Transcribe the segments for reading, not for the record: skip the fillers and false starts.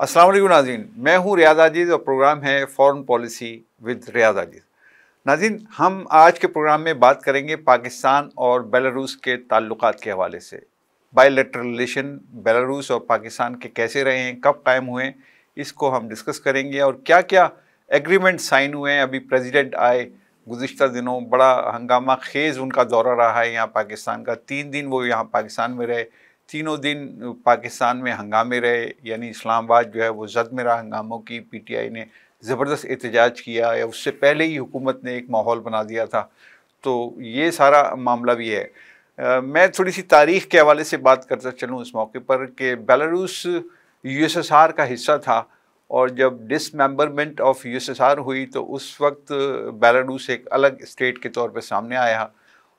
अस्सलाम वालेकुम नाज़रीन, मैं हूँ रियाज आजिज़ और प्रोग्राम है फॉरेन पॉलिसी विद रियाज आजिज़। नाज़रीन, हम आज के प्रोग्राम में बात करेंगे पाकिस्तान और बेलारूस के ताल्लुकात के हवाले से। बायलैटरल रिलेशन बेलारूस और पाकिस्तान के कैसे रहे हैं, कब कायम हुए, इसको हम डिस्कस करेंगे और क्या क्या एग्रीमेंट साइन हुए हैं। अभी प्रेसिडेंट आए गुज़िश्ता दिनों, बड़ा हंगामा खेज़ उनका दौरा रहा है यहाँ पाकिस्तान का। 3 दिन वो यहाँ पाकिस्तान में रहे, तीनों दिन पाकिस्तान में हंगामे रहे, यानी इस्लामाबाद जो है वो जद में रहा हंगामों की। पीटीआई ने ज़बरदस्त एहतजाज किया या उससे पहले ही हुकूमत ने एक माहौल बना दिया था, तो ये सारा मामला भी है। मैं थोड़ी सी तारीख़ के हवाले से बात करता चलूँ इस मौके पर कि बेलारूस यूएसएसआर का हिस्सा था और जब डिसमेंबरमेंट ऑफ यूएसएसआर हुई तो उस वक्त बेलारूस एक अलग स्टेट के तौर पे सामने आया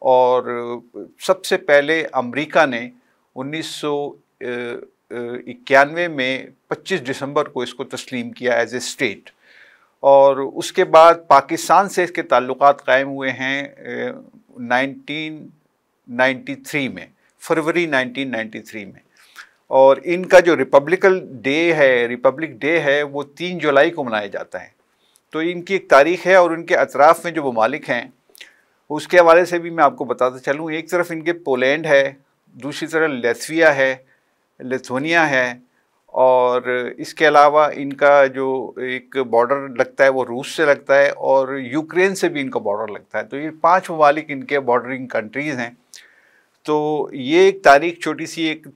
और सबसे पहले अमेरिका ने 1991 में 25 दिसंबर को इसको तस्लीम किया एज ए स्टेट। और उसके बाद पाकिस्तान से इसके ताल्लुकात कायम हुए हैं 1993 में, फरवरी 1993 में। और इनका जो रिपब्लिक डे है वो 3 जुलाई को मनाया जाता है। तो इनकी एक तारीख़ है और उनके अतराफ़ में जो ममालिक हैं उसके हवाले से भी मैं आपको बताता चलूँ। एक तरफ इनके पोलैंड है, दूसरी तरफ लात्विया है, लिथुआनिया है, और इसके अलावा इनका जो एक बॉर्डर लगता है वो रूस से लगता है और यूक्रेन से भी इनका बॉर्डर लगता है। तो ये 5 ममालिक इनके बॉर्डरिंग कंट्रीज़ हैं। तो ये एक तारीख छोटी सी, एक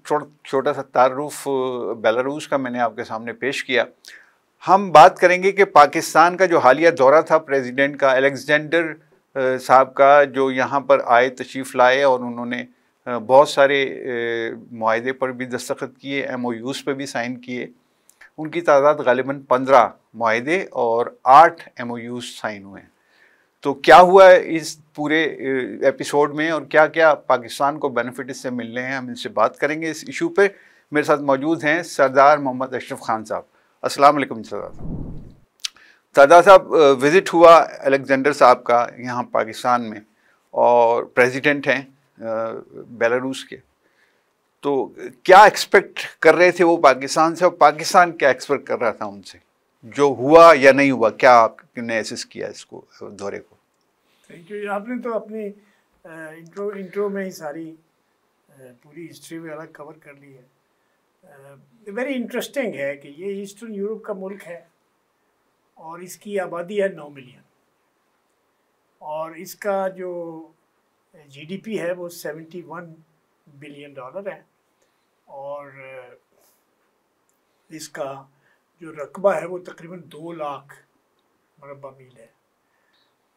छोटा सा तारुफ बेलारूस का मैंने आपके सामने पेश किया। हम बात करेंगे कि पाकिस्तान का जो हालिया दौरा था प्रेसिडेंट का, अलेक्जेंडर साहब का, जो यहाँ पर आए, तशरीफ़ लाए और उन्होंने बहुत सारे मुआहदे पर भी दस्तखत किए, MOUs पे भी साइन किए। उनकी तादाद गालिबन 15 मुआहदे और 8 MOUs साइन हुए हैं। तो क्या हुआ है इस पूरे एपिसोड में और क्या क्या पाकिस्तान को बेनिफिट इससे मिल रहे हैं, हम इनसे बात करेंगे इस इशू पे। मेरे साथ मौजूद हैं सरदार मोहम्मद अशरफ खान साहब। अस्सलाम वालेकुम सरदार साहब। विज़िट हुआ अलेक्जेंडर साहब का यहाँ पाकिस्तान में और प्रेसिडेंट हैं बेलारूस के, तो क्या एक्सपेक्ट कर रहे थे वो पाकिस्तान से और पाकिस्तान क्या एक्सपेक्ट कर रहा था उनसे? जो हुआ या नहीं हुआ, क्या आपने असेस किया इसको, दौरे को? Thank you. आपने तो अपनी इंट्रो में ही सारी पूरी हिस्ट्री वगैरह कवर कर ली है। वेरी इंटरेस्टिंग है कि ये ईस्टर्न यूरोप का मुल्क है और इसकी आबादी है 9 मिलियन और इसका जो GDP है वो $71 बिलियन है और इसका जो रकबा है वो तकरीबन 2 लाख मरबा मील है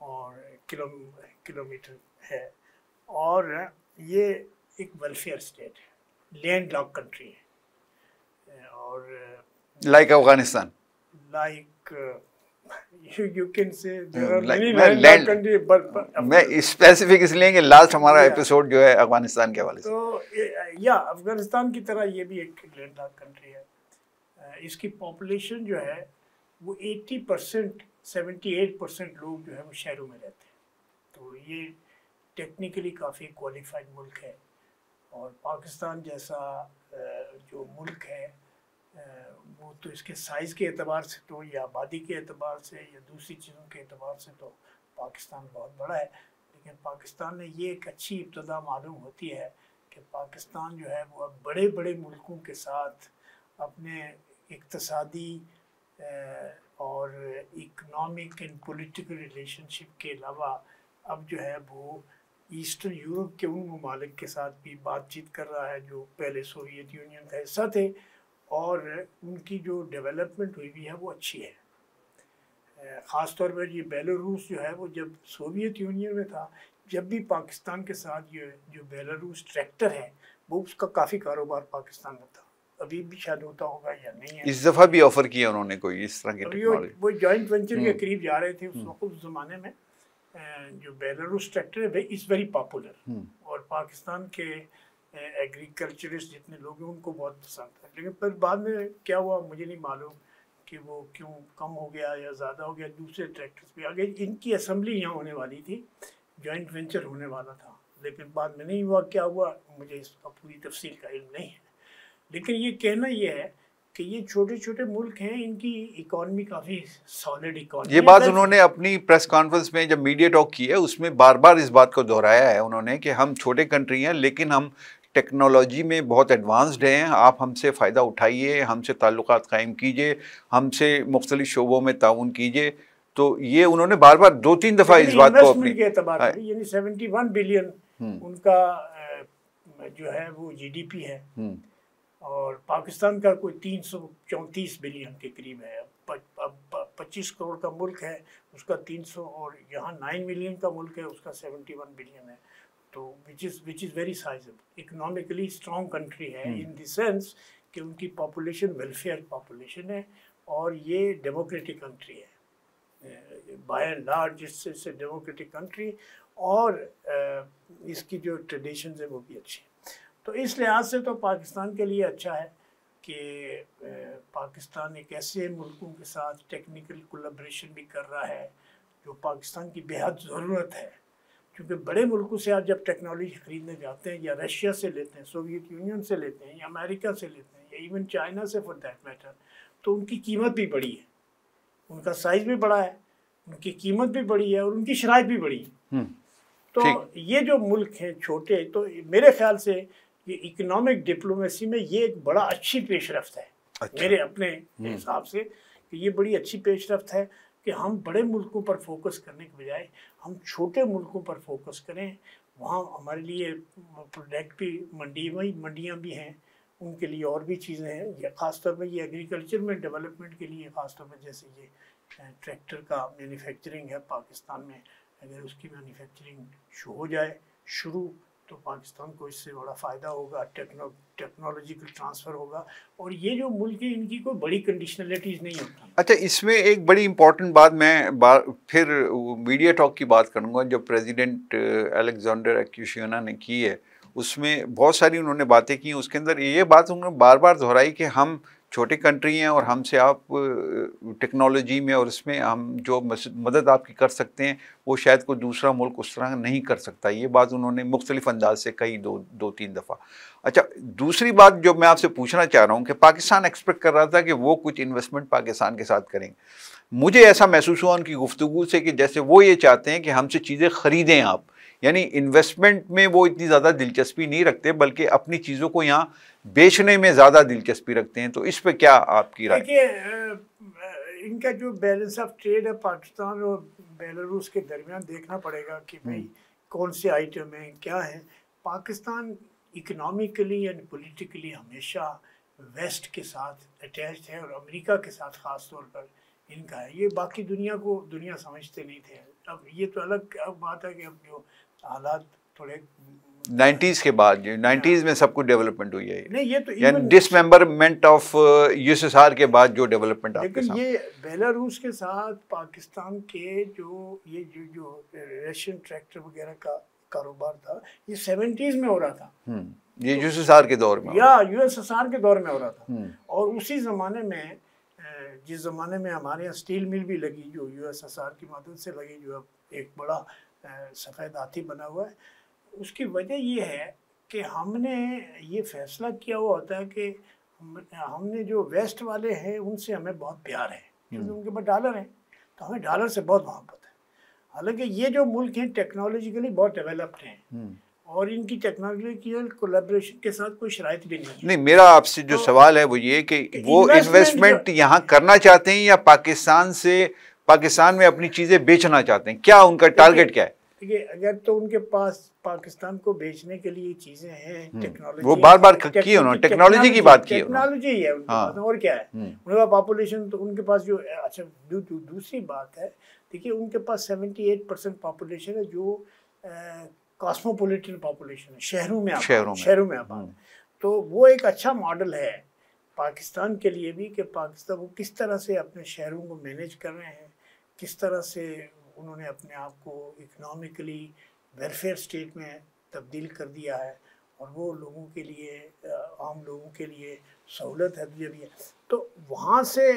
और किलोमीटर है। और ये एक वेलफेयर स्टेट है, लैंड लॉक कंट्री है और like Afghanistan, like you can say there are like, many landlocked countries, but मैं स्पेसिफिक इसलिए कि लास्ट हमारा एपिसोड जो है अफगानिस्तान के हवाले से, तो या अफगानिस्तान की तरह ये भी एक लैंडलॉक्ड कंट्री है। इसकी पॉपुलेशन जो है वो 80%, 78% लोग जो है वो शहरों में रहते हैं। तो ये टेक्निकली काफ़ी क्वालिफाइड मुल्क है और पाकिस्तान जैसा जो मुल्क है वो तो इसके साइज़ के एतबार से तो या आबादी के एतबार से या दूसरी चीज़ों के एतबार से तो पाकिस्तान बहुत बड़ा है। लेकिन पाकिस्तान में ये एक अच्छी इब्तदा मालूम होती है कि पाकिस्तान जो है वो अब बड़े बड़े मुल्कों के साथ अपने इक़्तिसादी और इकनॉमिक एंड पॉलिटिकल रिलेशनशिप के अलावा अब जो है वो ईस्टर्न यूरोप के उन ममालिक के साथ भी बातचीत कर रहा है जो पहले सोवियत यूनियन का हिस्सा थे और उनकी जो डेवलपमेंट हुई भी है वो अच्छी है। ख़ास तौर पर ये बेलारूस जो है वो जब सोवियत यूनियन में था, जब भी पाकिस्तान के साथ ये जो बेलारूस ट्रैक्टर है वो उसका काफ़ी कारोबार पाकिस्तान में था। अभी भी शायद होता होगा या नहीं है। इस दफ़ा भी ऑफ़र किया उन्होंने कोई इस तरह की टेक्नोलॉजी? वो जॉइंट वेंचर के करीब जा रहे थे उस वक्त, उस ज़माने में। जो बेलारूस ट्रैक्टर है इज़ वेरी पॉपुलर और पाकिस्तान के एग्रीकल्चरिस्ट जितने लोग हैं उनको बहुत पसंद था। लेकिन फिर बाद में क्या हुआ मुझे नहीं मालूम कि वो क्यों कम हो गया या ज़्यादा हो गया, दूसरे ट्रैक्टर्स भी आ गए। इनकी असेंबली यहाँ होने वाली थी, जॉइंट वेंचर होने वाला था, लेकिन बाद में नहीं हुआ। क्या हुआ मुझे इसका पूरी तफसील का इल्म नहीं है। लेकिन ये कहना ये है कि ये छोटे छोटे मुल्क हैं, इनकी इकॉनमी काफ़ी सॉलिड इकॉनमी। ये बात उन्होंने अपनी प्रेस कॉन्फ्रेंस में जब मीडिया टॉक की है उसमें बार बार इस बात को दोहराया है उन्होंने कि हम छोटे कंट्री हैं लेकिन हम टेक्नोलॉजी में बहुत एडवांस्ड हैं, आप हमसे फ़ायदा उठाइए, हमसे ताल्लुकात कायम कीजिए, हमसे मुख्तलिफ शोबों में ताउन कीजिए। तो ये उन्होंने बार बार 2-3 दफ़ा इस बात को अपनी के एतबार से यानी 71 बिलियन उनका जो है वो जीडीपी है, और पाकिस्तान का कोई 334 बिलियन के करीब है। अब 25 करोड़ का मुल्क है, उसका 300, और यहाँ 9 मिलियन का मुल्क है, उसका 71 बिलियन है। तो which is very sizeable, economically strong country है इन द सेंस कि उनकी पॉपुलेशन वेलफेयर पॉपुलेशन है, और ये डेमोक्रेटिक कंट्री है बाय एंड लार्ज, इससे डेमोक्रेटिक कंट्री, और इसकी जो ट्रेडिशंस है वो भी अच्छी है। तो इस लिहाज से तो पाकिस्तान के लिए अच्छा है कि पाकिस्तान एक ऐसे मुल्कों के साथ टेक्निकल कोलैबोरेशन भी कर रहा है जो पाकिस्तान की बेहद ज़रूरत है। क्योंकि बड़े मुल्कों से आप जब टेक्नोलॉजी ख़रीदने जाते हैं, या रशिया से लेते हैं, सोवियत यूनियन से लेते हैं, या अमेरिका से लेते हैं, या इवन चाइना से फॉर दैट मैटर, तो उनकी कीमत भी बड़ी है, उनका साइज़ भी बड़ा है, उनकी कीमत भी बड़ी है, और उनकी शराइत भी बड़ी है। तो ये जो मुल्क हैं छोटे, तो मेरे ख्याल से ये इकोनॉमिक डिप्लोमेसी में ये एक बड़ा अच्छी पेशरफ्त है। अच्छा। मेरे अपने हिसाब से कि ये बड़ी अच्छी पेशरफ्त है कि हम बड़े मुल्कों पर फोकस करने के बजाय हम छोटे मुल्कों पर फोकस करें। वहाँ हमारे लिए प्रोडक्ट भी मंडियाँ भी हैं, उनके लिए और भी चीज़ें हैं, या ख़ासतौर पर ये एग्रीकल्चर में डेवलपमेंट के लिए, ख़ासतौर पर जैसे ये ट्रैक्टर का मैन्युफैक्चरिंग है पाकिस्तान में, अगर उसकी मैन्युफैक्चरिंग हो जाए शुरू, तो पाकिस्तान को इससे बड़ा फ़ायदा होगा, टेक्नोलॉजिकल ट्रांसफ़र होगा, और ये जो मुल्क है इनकी कोई बड़ी कंडीशनलिटीज़ नहीं होती। अच्छा, इसमें एक बड़ी इंपॉर्टेंट बात मैं फिर मीडिया टॉक की बात करूँगा जो प्रेसिडेंट अलेक्जेंडर एक्यूशियाना ने की है, उसमें बहुत सारी उन्होंने बातें की। उसके अंदर ये बात उन्होंने बार बार दोहराई कि हम छोटी कंट्री हैं और हमसे आप टेक्नोलॉजी में और इसमें हम जो मदद आपकी कर सकते हैं वो शायद कोई दूसरा मुल्क उस तरह नहीं कर सकता। ये बात उन्होंने मुख्तलिफ अंदाज से कही 2-3 दफ़ा। अच्छा, दूसरी बात जो मैं आपसे पूछना चाह रहा हूँ कि पाकिस्तान एक्सपेक्ट कर रहा था कि वो कुछ इन्वेस्टमेंट पाकिस्तान के साथ करेंगे। मुझे ऐसा महसूस हुआ उनकी गुफ्तगू से कि जैसे वो ये चाहते हैं कि हमसे चीज़ें ख़रीदें आप, यानी इन्वेस्टमेंट में वो इतनी ज़्यादा दिलचस्पी नहीं रखते, बल्कि अपनी चीज़ों को यहाँ बेचने में ज़्यादा दिलचस्पी रखते हैं। तो इस पे क्या आपकी राय? देखिए, इनका जो बैलेंस ऑफ ट्रेड है पाकिस्तान और बेलारूस के दरमियान, देखना पड़ेगा कि भाई कौन से आइटम हैं, क्या है। पाकिस्तान इकोनॉमिकली एंड पॉलिटिकली हमेशा वेस्ट के साथ अटैच्ड है, और अमेरिका के साथ ख़ास तौर पर इनका है। ये बाकी दुनिया समझते नहीं थे। अब ये तो अलग बात है कि अब जो हालात थोड़े 90s के बाद, 90s में सब कुछ डेवलपमेंट हुई है, नहीं ये तो यानी डिसमेंबरमेंट ऑफ यूएसएसआर के बाद जो डेवलपमेंट आपके साथ। लेकिन ये बेलारूस के साथ पाकिस्तान के जो रशियन ट्रैक्टर वगैरह का कारोबार था, ये 70s में हो रहा था। ये यूएसएसआर के दौर में, या यूएसएसआर के दौर में हो रहा था। और उसी ज़माने में, जिस ज़माने में हमारे यहाँ स्टील मिल भी लगी, जो यूएसएसआर की मदद से लगी, जो अब एक बड़ा सफ़ेद हाथी बना हुआ है, उसकी वजह ये है कि हमने ये फैसला किया हुआ होता है कि हमने जो वेस्ट वाले हैं उनसे हमें बहुत प्यार है, क्योंकि उनके पास डॉलर है, तो हमें डॉलर से बहुत मोहब्बत है। हालांकि ये जो मुल्क हैं टेक्नोलॉजिकली बहुत डेवलप्ड हैं, और इनकी टेक्नोलॉजिकल कोलैबोरेशन के साथ कोई शराइत भी नहीं। मेरा आपसे जो सवाल है वो ये कि वो इन्वेस्टमेंट यहाँ करना चाहते हैं या पाकिस्तान में अपनी चीज़ें बेचना चाहते हैं, क्या उनका टारगेट क्या है? देखिए, अगर तो उनके पास पाकिस्तान को बेचने के लिए चीज़ें हैं, टेक्नोलॉजी, वो बार की उन्होंने टेक्नोलॉजी की बात की, टेक्नोलॉजी है उनके पास, और क्या है उनके पास पॉपुलेशन, तो उनके पास जो अच्छा दूसरी बात है, देखिए उनके पास 78% पॉपुलेशन है जो कॉस्मोपॉलिटन पॉपुलेशन है, शहरों में आबाद। तो वो एक अच्छा मॉडल है पाकिस्तान के लिए भी कि पाकिस्तान वो किस तरह से अपने शहरों को मैनेज कर रहे हैं, किस तरह से उन्होंने अपने आप को इकोनॉमिकली वेलफेयर स्टेट में तब्दील कर दिया है, और वो लोगों के लिए, आम लोगों के लिए सहूलत है भी है। तो वहाँ से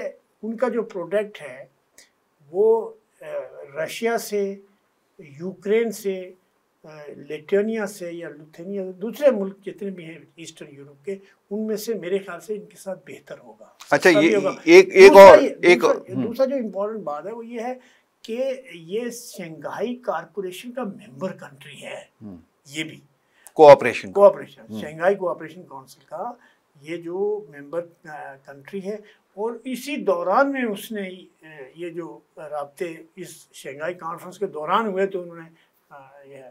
उनका जो प्रोडक्ट है वो रशिया से, यूक्रेन से, लिथुआनिया से या लुथेनिया, दूसरे मुल्क जितने भी हैं ईस्टर्न यूरोप के, उनमें से मेरे ख्याल से इनके साथ बेहतर होगा। अच्छा, ये होगा। दूसरा जो इम्पोर्टेंट बात है वो ये है कि ये शंघाई कॉरपोरेशन का मेंबर कंट्री है, ये भी कोऑपरेशन शंघाई कोऑपरेशन काउंसिल का ये जो मेंबर कंट्री है। और इसी दौरान में उसने ये जो राब्ते इस शंघाई कॉन्फ्रेंस के दौरान हुए तो उन्होंने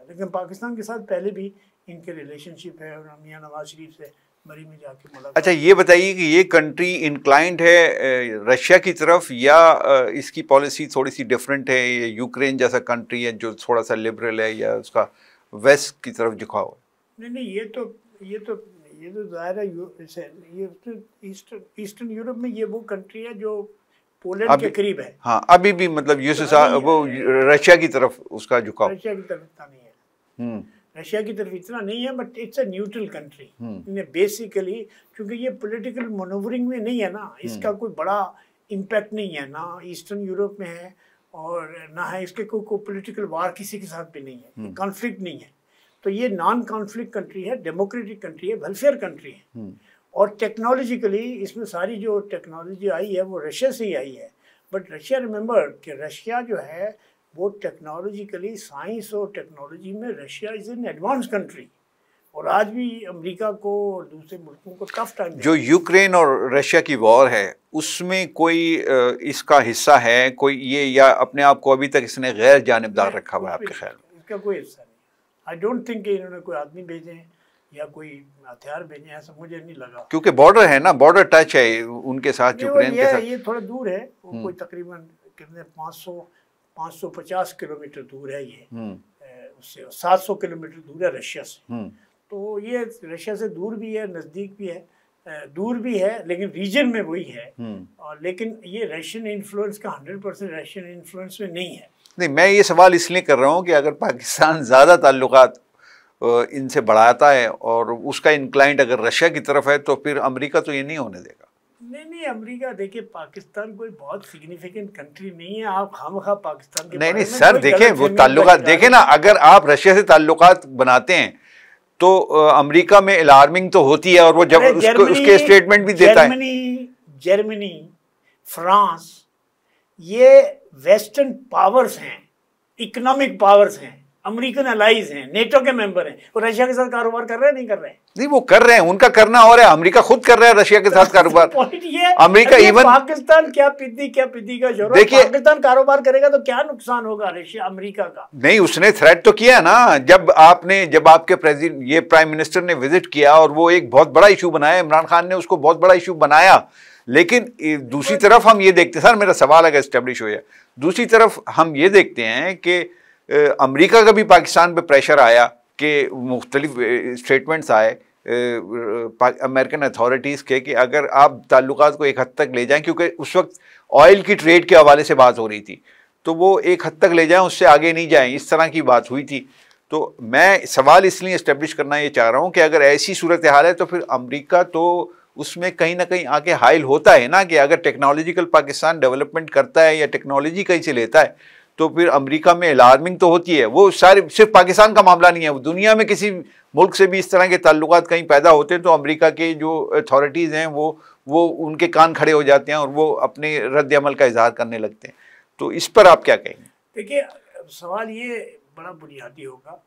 लेकिन पाकिस्तान के साथ पहले भी इनके रिलेशनशिप है और मियां नवाज शरीफ से मरी में जाके मुलाकात। अच्छा, ये बताइए कि ये कंट्री इंक्लाइंड है रशिया की तरफ या इसकी पॉलिसी थोड़ी सी डिफरेंट है? ये यूक्रेन जैसा कंट्री है जो थोड़ा सा लिबरल है या उसका वेस्ट की तरफ झुकाव है? नहीं, ये तो ज़ाहिर है ये ईस्टर्न यूरोप में ये वो कंट्री है जो पोलैंड के करीब है। हाँ, अभी भी मतलब वो रशिया की तरफ उसका झुकाव। रशिया की तरफ इतना नहीं है, रशिया की तरफ इतना नहीं है, but it's a neutral country basically, क्योंकि ये पॉलिटिकल मनोवरिंग में नहीं है ना, इसका कोई बड़ा इम्पैक्ट नहीं है ना ईस्टर्न यूरोप में है, और ना है इसके कोई पॉलिटिकल वार किसी के साथ भी नहीं है, कॉन्फ्लिक्ट नहीं है। तो ये नॉन कॉन्फ्लिक्ट कंट्री है, डेमोक्रेटिक कंट्री है, वेलफेयर कंट्री है। और टेक्नोलॉजिकली इसमें सारी जो टेक्नोलॉजी आई है वो रशिया से ही आई है। बट रशिया, रिमेंबर कि रशिया जो है वो टेक्नोलॉजिकली, साइंस और टेक्नोलॉजी में Russia is an advance country, और आज भी अमेरिका को और दूसरे मुल्कों को टफ टाइम। जो यूक्रेन और रशिया की वॉर है उसमें कोई इसका हिस्सा है कोई ये, या अपने आप को अभी तक इसने गैर जानिबदार रखा हुआ है आपके ख्याल में? इसका कोई हिस्सा नहीं। आई डोंट थिंक कि इन्होंने कोई आदमी भेजे हैं या कोई हथियार भेजे हैं, ऐसा मुझे नहीं लगा। क्योंकि बॉर्डर है ना, बॉर्डर टच है उनके साथ, यूक्रेन के साथ। ये थोड़ा दूर है, कोई तकरीबन कितने 550 किलोमीटर दूर है ये उससे, 700 किलोमीटर दूर है रशिया से। तो ये रशिया से दूर भी है, नज़दीक भी है, दूर भी है, लेकिन रीजन में वही है। और लेकिन ये रशियन इन्फ्लुएंस का 100% रशियन इन्फ्लुएंस में नहीं है। नहीं, मैं ये सवाल इसलिए कर रहा हूँ कि अगर पाकिस्तान ज़्यादा ताल्लुकात इनसे बढ़ाता है और उसका इंक्लाइंट अगर रशिया की तरफ है तो फिर अमेरिका तो ये नहीं होने देगा। नहीं, अमेरिका, देखिए पाकिस्तान कोई बहुत सिग्निफिकेंट कंट्री नहीं है, आप खामखा पाकिस्तान के नहीं सर, देखें वो ताल्लुकात, देखें ना, अगर आप रशिया से ताल्लुकात बनाते हैं तो अमेरिका में अलार्मिंग तो होती है, और वो जब उसके स्टेटमेंट भी देता है। जर्मनी, फ्रांस, ये वेस्टर्न पावर्स हैं, इकोनॉमिक पावर्स हैं, अमेरिकन अलाइज हैं, नेटो के मेंबर हैं, और रशिया के साथ कारोबार कर रहे हैं नहीं कर रहे हैं? नहीं, वो कर रहे हैं, उनका करना और है, अमेरिका खुद कर रहा है रशिया के साथ कारोबार। अमेरिका इवन पाकिस्तान क्या पिद्दी का जोर, देखिए पाकिस्तान कारोबार करेगा तो क्या नुकसान होगा रशिया अमेरिका का? नहीं, उसने थ्रेट तो किया ना, जब आपके प्रेसिडेंट, ये प्राइम मिनिस्टर ने विजिट किया और वो एक बहुत बड़ा इशू बनाया, इमरान खान ने उसको बहुत बड़ा इशू बनाया। लेकिन दूसरी तरफ हम ये देखते हैं, सर मेरा सवाल अगर एस्टेब्लिश हो जाए, दूसरी तरफ हम ये देखते हैं कि अमेरिका का भी पाकिस्तान पे प्रेशर आया कि मुख्तलिफ स्टेटमेंट्स आए अमेरिकन अथॉरिटीज़ के कि अगर आप ताल्लुकात को एक हद तक ले जाएं, क्योंकि उस वक्त ऑयल की ट्रेड के हवाले से बात हो रही थी, तो वो एक हद तक ले जाएं, उससे आगे नहीं जाएं, इस तरह की बात हुई थी। तो मैं सवाल इसलिए इस्टेब्लिश करना ये चाह रहा हूँ कि अगर ऐसी सूरत हाल है तो फिर अमेरिका तो उसमें कहीं ना कहीं आके हाइल होता है ना, कि अगर टेक्नोलॉजिकल पाकिस्तान डेवलपमेंट करता है या टेक्नोलॉजी कहीं से लेता है तो फिर अमेरिका में अलार्मिंग तो होती है। वो सारे सिर्फ पाकिस्तान का मामला नहीं है, वो दुनिया में किसी मुल्क से भी इस तरह के ताल्लुकात कहीं पैदा होते हैं तो अमेरिका के जो अथॉरिटीज़ हैं वो उनके कान खड़े हो जाते हैं और वो अपने रद्द अमल का इजहार करने लगते हैं। तो इस पर आप क्या कहेंगे? देखिए, सवाल ये बड़ा बुनियादी होगा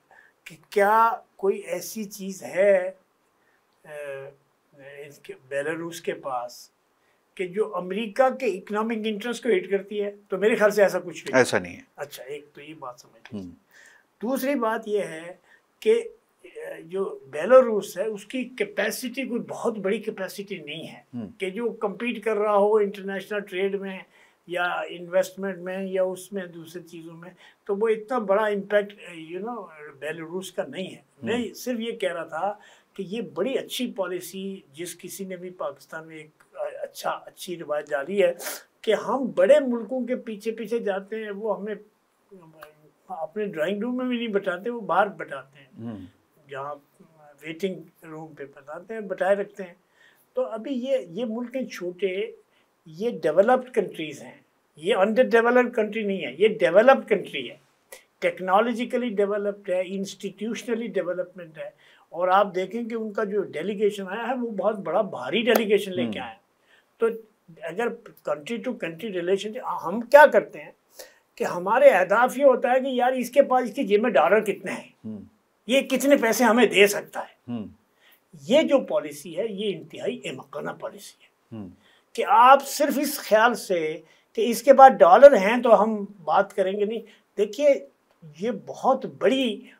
कि क्या कोई ऐसी चीज़ है बेलारूस के पास कि जो अमेरिका के इकोनॉमिक इंटरेस्ट को हिट करती है? तो मेरे ख्याल से ऐसा कुछ नहीं, ऐसा नहीं है। अच्छा, एक तो ये बात समझ लीजिए। दूसरी बात ये है कि जो बेलारूस है उसकी कैपेसिटी कोई बहुत बड़ी कैपेसिटी नहीं है कि जो compete कर रहा हो इंटरनेशनल ट्रेड में या इन्वेस्टमेंट में या उसमें दूसरी चीज़ों में, तो वो इतना बड़ा इम्पैक्ट बेलारूस का नहीं है। मैं सिर्फ ये कह रहा था कि ये बड़ी अच्छी पॉलिसी जिस किसी ने भी पाकिस्तान में एक अच्छी रिवायत डाली है कि हम बड़े मुल्कों के पीछे पीछे जाते हैं, वो हमें अपने ड्राइंग रूम में भी नहीं बैठाते, वो बाहर बैठाते हैं, जहाँ वेटिंग रूम पे बैठाए रखते हैं। तो अभी ये मुल्क हैं छोटे, ये डेवलप्ड कंट्रीज़ हैं, ये अंडर डेवलप्ड कंट्री नहीं है, ये डेवलप्ड कंट्री है। टेक्नोलॉजिकली डेवलप्ड है, इंस्टीट्यूशनली डेवलपमेंट है। और आप देखें कि उनका जो डेलीगेशन आया है वो बहुत बड़ा भारी डेलीगेशन लेके आया। तो अगर कंट्री टू कंट्री रिलेशन, हम क्या करते हैं कि हमारे अहदाफ ये होता है कि यार इसके पास, इसकी जेब में डॉलर कितने हैं, ये कितने पैसे हमें दे सकता है। ये जो पॉलिसी है ये इंतहाई अहमकाना पॉलिसी है कि आप सिर्फ इस ख्याल से कि इसके बाद डॉलर हैं तो हम बात करेंगे नहीं। देखिए ये बहुत बड़ी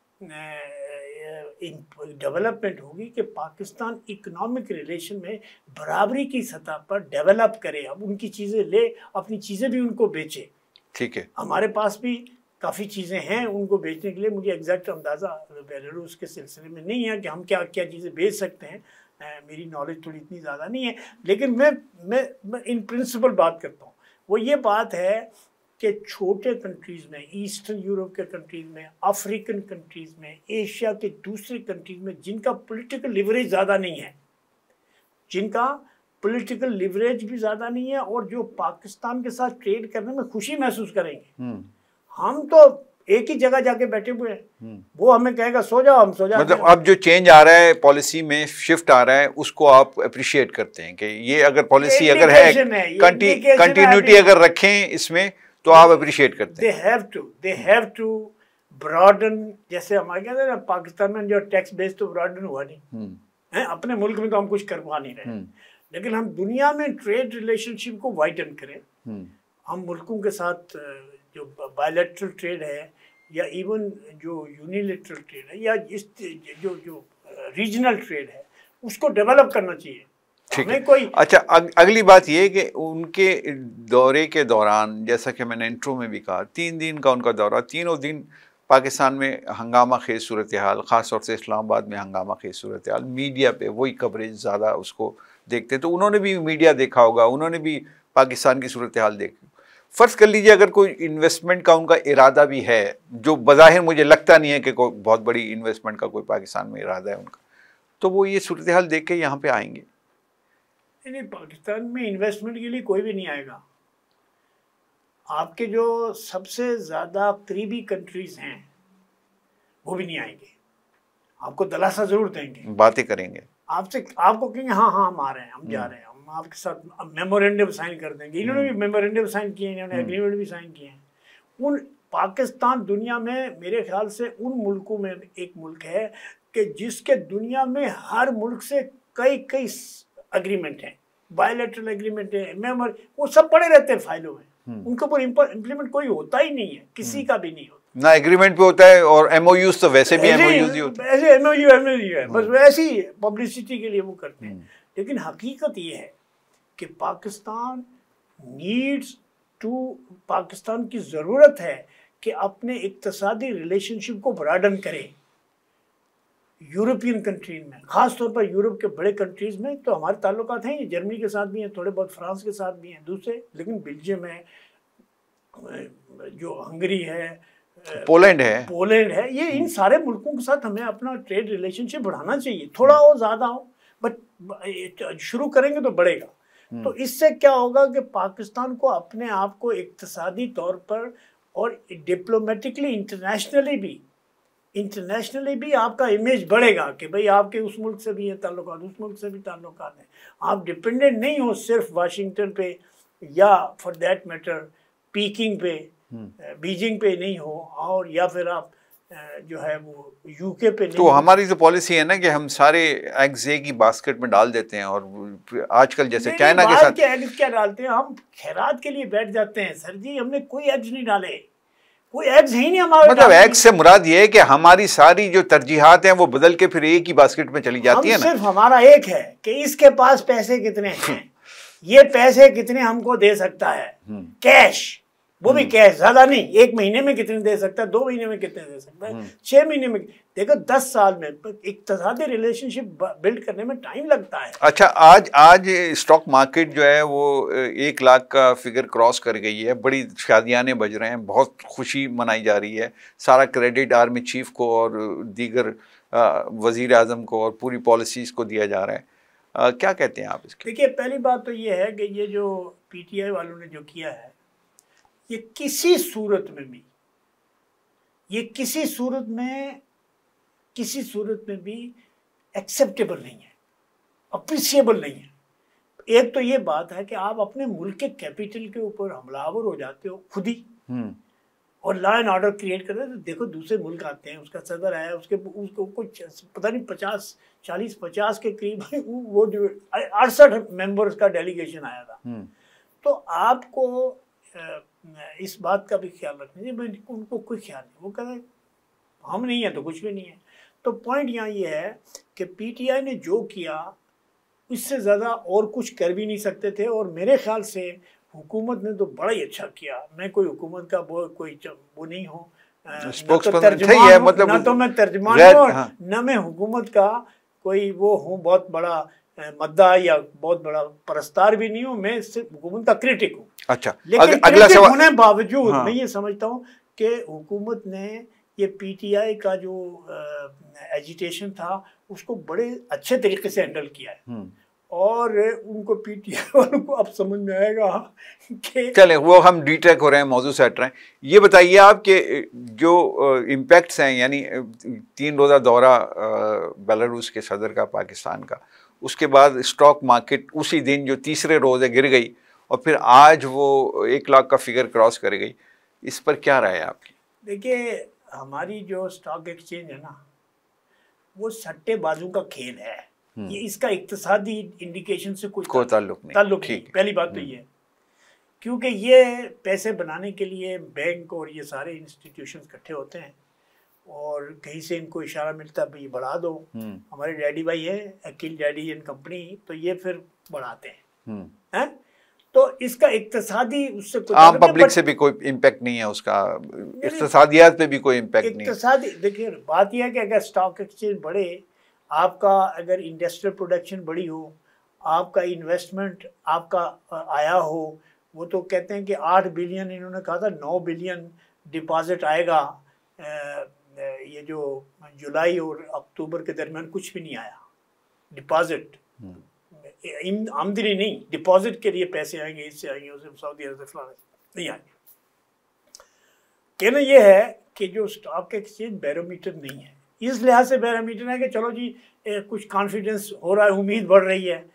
डेवलपमेंट होगी कि पाकिस्तान इकोनॉमिक रिलेशन में बराबरी की सतह पर डेवलप करे, अब उनकी चीज़ें ले, अपनी चीज़ें भी उनको बेचे। ठीक है, हमारे पास भी काफ़ी चीज़ें हैं उनको बेचने के लिए। मुझे एग्जैक्ट अंदाज़ा बेलारूस के सिलसिले में नहीं है कि हम क्या क्या चीज़ें बेच सकते हैं, मेरी नॉलेज थोड़ी इतनी ज़्यादा नहीं है, लेकिन मैं इन प्रिंसिपल बात करता हूँ। वो ये बात है कि छोटे कंट्रीज़ में, ईस्टर्न यूरोप के कंट्रीज़ में, अफ्रीकन कंट्रीज़ में, एशिया के दूसरे कंट्रीज़ में जिनका पॉलिटिकल लिवरेज ज़्यादा नहीं है, जिनका पॉलिटिकल लिवरेज भी ज़्यादा नहीं है और जो पाकिस्तान के साथ ट्रेड करने में खुशी महसूस करेंगे। हम तो एक ही जगह जाके बैठे हुए हैं, वो हमें कहेगा सो जाओ, हम सो जाओ। मतलब अब जो चेंज आ रहा है, पॉलिसी में शिफ्ट आ रहा है, उसको आप अप्रिशिएट करते हैं कि ये अगर पॉलिसी अगर है, कंटिन्यूटी अगर रखें इसमें, तो आप अप्रिशिएट करते हैं। They have to broaden. जैसे हमारे कहते हैं ना, पाकिस्तान में जो टैक्स बेस तो ब्रॉडन हुआ नहीं है, अपने मुल्क में तो हम कुछ करवा नहीं रहे, लेकिन हम दुनिया में ट्रेड रिलेशनशिप को वाइडन करें। हम मुल्कों के साथ जो बायलैटरल ट्रेड है या इवन जो यूनिलैटरल ट्रेड है या इस जो रीजनल ट्रेड है उसको डेवलप करना चाहिए। ठीक है, कोई अच्छा, अगली बात ये कि उनके दौरे के दौरान, जैसा कि मैंने इंट्रो में भी कहा, 3 दिन का उनका दौरा, तीनों दिन पाकिस्तान में हंगामा खेज सूरत हाल, ख़ास तौर से इस्लामाबाद में हंगामा खेज सूरत हाल, मीडिया पे वही कवरेज ज़्यादा उसको देखते, तो उन्होंने भी मीडिया देखा होगा, उन्होंने भी पाकिस्तान की सूरत हाल देखी। फ़र्ज़ कर लीजिए अगर कोई इन्वेस्टमेंट का उनका इरादा भी है, जो बज़ाहिर मुझे लगता नहीं है कि कोई बहुत बड़ी इन्वेस्टमेंट का कोई पाकिस्तान में इरादा है उनका, तो वो ये सूरत हाल देख के यहाँ पे आएंगे? नहीं, पाकिस्तान में इन्वेस्टमेंट के लिए कोई भी नहीं आएगा। आपके जो सबसे ज़्यादा करीबी कंट्रीज़ हैं वो भी नहीं आएंगे, आपको दिलासा ज़रूर देंगे, बातें करेंगे आपसे, आपको कहेंगे हाँ हाँ हम आ रहे हैं, हम जा रहे हैं, हम आपके साथ मेमोरेंडम साइन कर देंगे। इन्होंने भी मेमोरेंडम साइन किए, इन्होंने एग्रीमेंट भी साइन किए हैं। उन पाकिस्तान दुनिया में मेरे ख्याल से उन मुल्कों में एक मुल्क है कि जिसके दुनिया में हर मुल्क से कई कई एग्रीमेंट हैं, बायलैटरल एग्रीमेंट है, मेमोर, वो सब पड़े रहते हैं फाइलों में, उनके ऊपर इम्प्लीमेंट कोई होता ही नहीं है, किसी का भी नहीं होता ना, एग्रीमेंट पे होता है और एमओयूज तो वैसे भी एमओयूज ही होते हैं, ऐसे एमओयू है, बस वैसे ही पब्लिसिटी के लिए वो करते हैं। लेकिन हकीकत ये है कि पाकिस्तान नीड्स टू, पाकिस्तान की ज़रूरत है कि अपने इक्तिसादी रिलेशनशिप को ब्रॉडन करे यूरोपियन कंट्रीज में, ख़ास तौर पर यूरोप के बड़े कंट्रीज़ में। तो हमारे ताल्लुकात हैं, जर्मनी के साथ भी हैं, थोड़े बहुत फ्रांस के साथ भी हैं, दूसरे, लेकिन बेल्जियम है, जो हंगरी है, पोलैंड है, ये इन सारे मुल्कों के साथ हमें अपना ट्रेड रिलेशनशिप बढ़ाना चाहिए, थोड़ा हो ज़्यादा हो, बट शुरू करेंगे तो बढ़ेगा। तो इससे क्या होगा कि पाकिस्तान को अपने आप को इक्तिसादी तौर पर और डिप्लोमेटिकली इंटरनेशनली भी आपका इमेज बढ़ेगा कि भाई आपके उस मुल्क से भी हैं ताल्लुकात, उस मुल्क से भी ताल्लुकात हैं। आप डिपेंडेंट नहीं हो सिर्फ वाशिंगटन पे या फॉर दैट मैटर पीकिंग पे, बीजिंग पे नहीं हो, और या फिर आप जो है वो यूके पे नहीं। तो हमारी जो पॉलिसी है ना कि हम सारे एग्स एक ही बास्केट में डाल देते हैं, और आजकल जैसे चाइना के साथ एग्स क्या डालते हैं, हम खैरात के लिए बैठ जाते हैं। सर जी हमने कोई एग्स नहीं डाले, कोई एग्स ही नहीं हमारे। मतलब एग्स से मुराद ये है कि हमारी सारी जो तरजीहात हैं वो बदल के फिर एक ही बास्केट में चली जाती है ना। सिर्फ हमारा एक है कि इसके पास पैसे कितने हैं, ये पैसे कितने हमको दे सकता है, कैश, वो भी कैश, ज्यादा नहीं, 1 महीने में कितने दे सकता है, 2 महीने में कितने दे सकता है, 6 महीने में। देखो 10 साल में इक्तिसादी रिलेशनशिप बिल्ड करने में टाइम लगता है। अच्छा, आज स्टॉक मार्केट जो है वो 1 लाख का फिगर क्रॉस कर गई है, बड़ी शादियाने बज रहे हैं, बहुत खुशी मनाई जा रही है, सारा क्रेडिट आर्मी चीफ को और दीगर वजीर आजम को और पूरी पॉलिसीज को दिया जा रहा है। क्या कहते हैं आप इसके? देखिए पहली बात तो ये है कि ये जो PTI वालों ने जो किया है, ये किसी सूरत में भी ये किसी सूरत में भी एक्सेप्टेबल नहीं है, अप्रिसिएबल नहीं है। एक तो ये बात है कि आप अपने मुल्क के कैपिटल के ऊपर हमलावर हो जाते हो खुद ही, और लॉ एंड ऑर्डर क्रिएट कर रहे हैं। तो देखो दूसरे मुल्क आते हैं, उसका सदर आया, उसको कुछ पता नहीं 40-50 के करीब वो जो 68 मेंबर्स का डेलीगेशन आया था। तो आपको इस बात का भी ख्याल रखना चाहिए। उनको कोई ख्याल नहीं, वो कह रहे हम नहीं है तो कुछ भी नहीं है। तो पॉइंट यहाँ ये है कि पीटीआई ने जो किया इससे ज़्यादा और कुछ कर भी नहीं सकते थे, और मेरे ख्याल से हुकूमत ने तो बड़ा ही अच्छा किया। मैं कोई हुकूमत का वो नहीं हूँ, ना तो मैं तर्जमान हूँ और न मैं हुकूमत का कोई वो हूँ बहुत बड़ा मद्दा या बहुत बड़ा परस्तार भी नहीं हूँ, मैं सिर्फ हुकूमत का क्रिटिक हूँ। अच्छा, लेकिन अगला सवाल होने बावजूद मैं ये समझता हूँ कि हुकूमत ने ये पीटीआई का जो एजिटेशन था उसको बड़े अच्छे तरीके से हैंडल किया है, और उनको पीटीआई वालों को अब समझ में आएगा कि चले वो हम डिटेक हो रहे हैं, मौजूद से हट रहे हैं। ये बताइए आपके जो इम्पैक्ट्स हैं, यानी 3 रोज़ा दौरा बेलारूस के सदर का पाकिस्तान का, उसके बाद स्टॉक मार्केट उसी दिन जो तीसरे रोज़ गिर गई और फिर आज वो 1 लाख का फिगर क्रॉस कर गई, इस पर क्या राय है आपकी? देखिए, हमारी जो स्टॉक एक्सचेंज है ना, वो सट्टेबाजों का खेल है। ये इसका इक्तिसादी इंडिकेशन से कोई ताल्लुक नहीं। पहली बात तो ये, क्योंकि ये पैसे बनाने के लिए बैंक और ये सारे इंस्टीट्यूशन इकट्ठे होते हैं, और कहीं से इनको इशारा मिलता है भाई बढ़ा दो। हमारे डैडी भाई है अकील डैडी एंड कंपनी, तो ये फिर बढ़ाते हैं। तो इसका इक्तिसादी उससे आम पब्लिक से भी कोई इम्पैक्ट नहीं है, उसका इक्तिसादियात पे भी कोई इम्पैक्ट नहीं है। देखिए बात यह है कि अगर स्टॉक एक्सचेंज बढ़े, आपका अगर इंडस्ट्रियल प्रोडक्शन बड़ी हो, आपका इन्वेस्टमेंट आपका आया हो, वो तो कहते हैं कि 8 बिलियन, इन्होंने कहा था 9 बिलियन डिपॉजिट आएगा। ये जो जुलाई और अक्टूबर के दरमियान कुछ भी नहीं आया डिपॉजिट, आमदनी नहीं, डिपॉजिट के लिए पैसे आएंगे, इससे आएंगे, उससे सऊदी अरब से फलाने नहीं आएंगे। कहना यह है कि जो स्टॉक एक्सचेंज बैरोमीटर नहीं है, इस लिहाज से बैरोमीटर है कि चलो जी कुछ कॉन्फिडेंस हो रहा है, उम्मीद बढ़ रही है,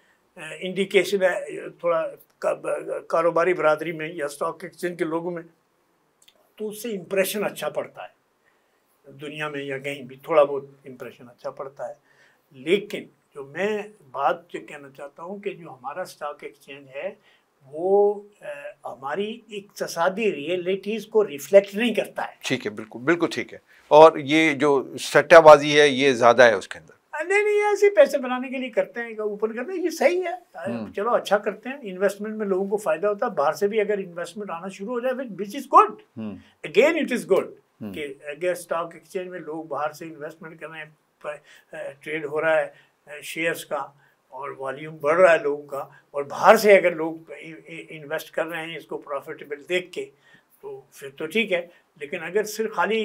इंडिकेशन है थोड़ा कारोबारी बरादरी में या स्टॉक एक्सचेंज के लोगों में, तो उससे इम्प्रेशन अच्छा पड़ता है दुनिया में, या कहीं भी थोड़ा बहुत इम्प्रेशन अच्छा पड़ता है। लेकिन जो मैं बात जो कहना चाहता हूँ कि जो हमारा स्टॉक एक्सचेंज है वो हमारी इक्तिसादी रियलिटीज़ को रिफ्लेक्ट नहीं करता है। ठीक है, बिल्कुल बिल्कुल ठीक है। और ये जो सट्टाबाजी है ये ज़्यादा है उसके अंदर। नहीं, ऐसे पैसे बनाने के लिए करते हैं, ऊपर करते हैं, ये सही है। चलो अच्छा करते हैं, इन्वेस्टमेंट में लोगों को फायदा होता है, बाहर से भी अगर इन्वेस्टमेंट आना शुरू हो जाए which is good, again it is good कि अगर स्टॉक एक्सचेंज में लोग बाहर से इन्वेस्टमेंट कर रहे हैं, ट्रेड हो रहा है शेयर्स का, और वॉल्यूम बढ़ रहा है लोगों का, और बाहर से अगर लोग इन्वेस्ट कर रहे हैं इसको प्रॉफिटेबल देख के, तो फिर तो ठीक है। लेकिन अगर सिर्फ खाली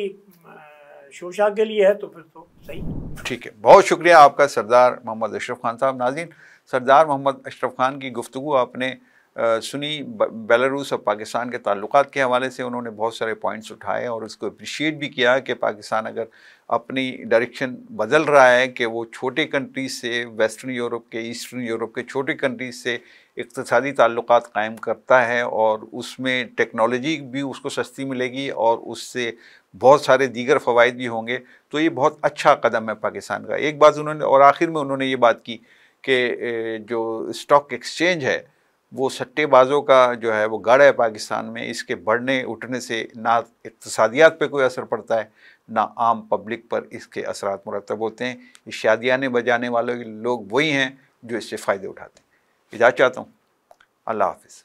शोशा के लिए है तो फिर तो सही। ठीक है, बहुत शुक्रिया आपका सरदार मोहम्मद अशरफ खान साहब। नाज़रीन, सरदार मोहम्मद अशरफ खान की गुफ्तगू आपने सुनी बेलारूस और पाकिस्तान के ताल्लुकात के हवाले से। उन्होंने बहुत सारे पॉइंट्स उठाए और उसको अप्रिशिएट भी किया कि पाकिस्तान अगर अपनी डायरेक्शन बदल रहा है कि वो छोटे कंट्रीज से, वेस्टर्न यूरोप के, ईस्टर्न यूरोप के छोटे कंट्रीज से इक़्तिसादी ताल्लुकात कायम करता है, और उसमें टेक्नोलॉजी भी उसको सस्ती मिलेगी और उससे बहुत सारे दीगर फ़वाइद भी होंगे, तो ये बहुत अच्छा कदम है पाकिस्तान का। एक बात उन्होंने, और आखिर में उन्होंने ये बात की कि जो स्टॉक एक्सचेंज है वो सट्टेबाजों का जो है वो गढ़ है पाकिस्तान में। इसके बढ़ने उठने से ना इक़्तिसादियात पे कोई असर पड़ता है, ना आम पब्लिक पर इसके असरात मुरतब होते हैं। इस शादियाने बजाने वाले लोग वही हैं जो इससे फ़ायदे उठाते हैं। इजाज़त चाहता हूँ, अल्लाह हाफ़िज़।